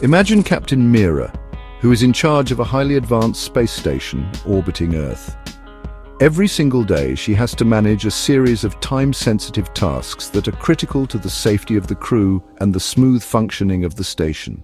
Imagine Captain Mira, who is in charge of a highly advanced space station orbiting Earth. Every single day, she has to manage a series of time-sensitive tasks that are critical to the safety of the crew and the smooth functioning of the station.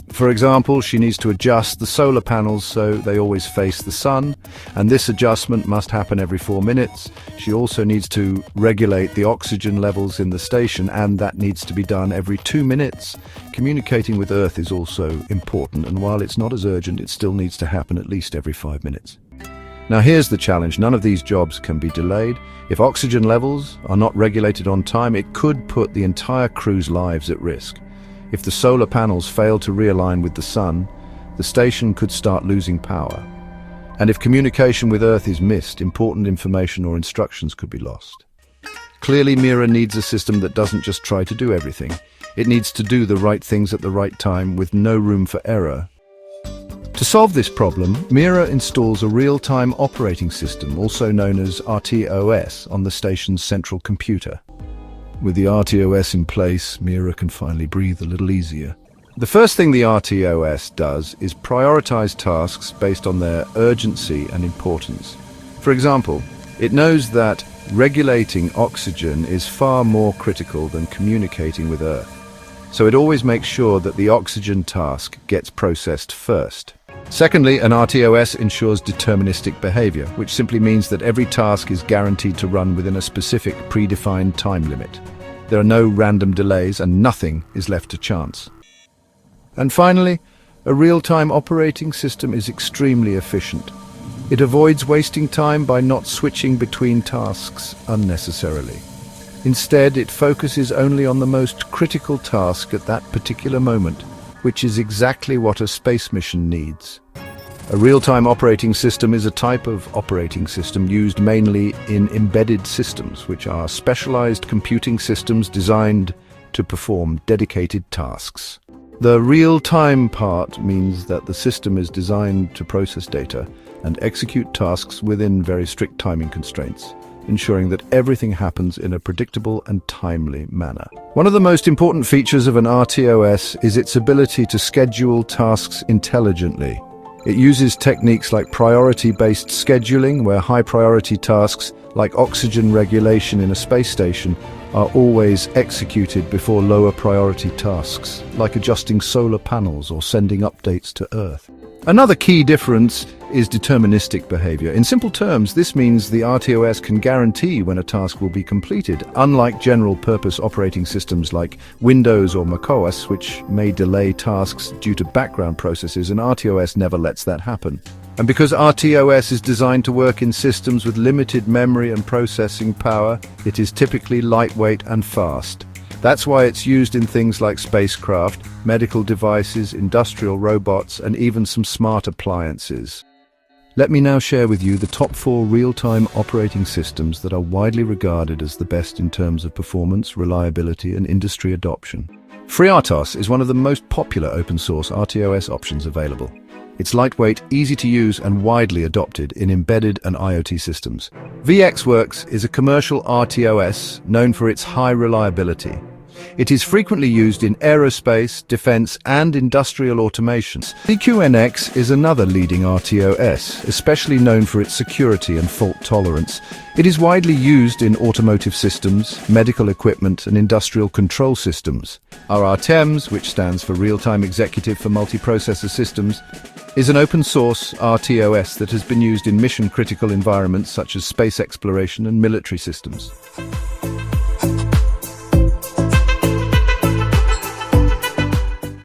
For example, she needs to adjust the solar panels so they always face the sun, and this adjustment must happen every 4 minutes. She also needs to regulate the oxygen levels in the station, and that needs to be done every 2 minutes. Communicating with Earth is also important, and while it's not as urgent, it still needs to happen at least every 5 minutes. Now here's the challenge. None of these jobs can be delayed. If oxygen levels are not regulated on time, it could put the entire crew's lives at risk. If the solar panels fail to realign with the sun, the station could start losing power. And if communication with Earth is missed, important information or instructions could be lost. Clearly, Mira needs a system that doesn't just try to do everything. It needs to do the right things at the right time with no room for error. To solve this problem, Mira installs a real-time operating system, also known as RTOS, on the station's central computer. With the RTOS in place, Mira can finally breathe a little easier. The first thing the RTOS does is prioritize tasks based on their urgency and importance. For example, it knows that regulating oxygen is far more critical than communicating with Earth. So it always makes sure that the oxygen task gets processed first. Secondly, an RTOS ensures deterministic behavior, which simply means that every task is guaranteed to run within a specific predefined time limit. There are no random delays and nothing is left to chance. And finally, a real-time operating system is extremely efficient. It avoids wasting time by not switching between tasks unnecessarily. Instead, it focuses only on the most critical task at that particular moment, which is exactly what a space mission needs. A real-time operating system is a type of operating system used mainly in embedded systems, which are specialized computing systems designed to perform dedicated tasks. The real-time part means that the system is designed to process data and execute tasks within very strict timing constraints, ensuring that everything happens in a predictable and timely manner. One of the most important features of an RTOS is its ability to schedule tasks intelligently. It uses techniques like priority-based scheduling, where high-priority tasks like oxygen regulation in a space station are always executed before lower-priority tasks, like adjusting solar panels or sending updates to Earth. Another key difference is deterministic behavior. In simple terms, this means the RTOS can guarantee when a task will be completed, unlike general-purpose operating systems like Windows or macOS, which may delay tasks due to background processes. An RTOS never lets that happen. And because RTOS is designed to work in systems with limited memory and processing power, it is typically lightweight and fast. That's why it's used in things like spacecraft, medical devices, industrial robots, and even some smart appliances. Let me now share with you the top 4 real-time operating systems that are widely regarded as the best in terms of performance, reliability, and industry adoption. FreeRTOS is one of the most popular open-source RTOS options available. It's lightweight, easy to use, and widely adopted in embedded and IoT systems. VxWorks is a commercial RTOS known for its high reliability. It is frequently used in aerospace, defense, and industrial automation. CQNX is another leading RTOS, especially known for its security and fault tolerance. It is widely used in automotive systems, medical equipment, and industrial control systems. RTEMS, which stands for Real-Time Executive for Multiprocessor Systems, is an open-source RTOS that has been used in mission-critical environments such as space exploration and military systems.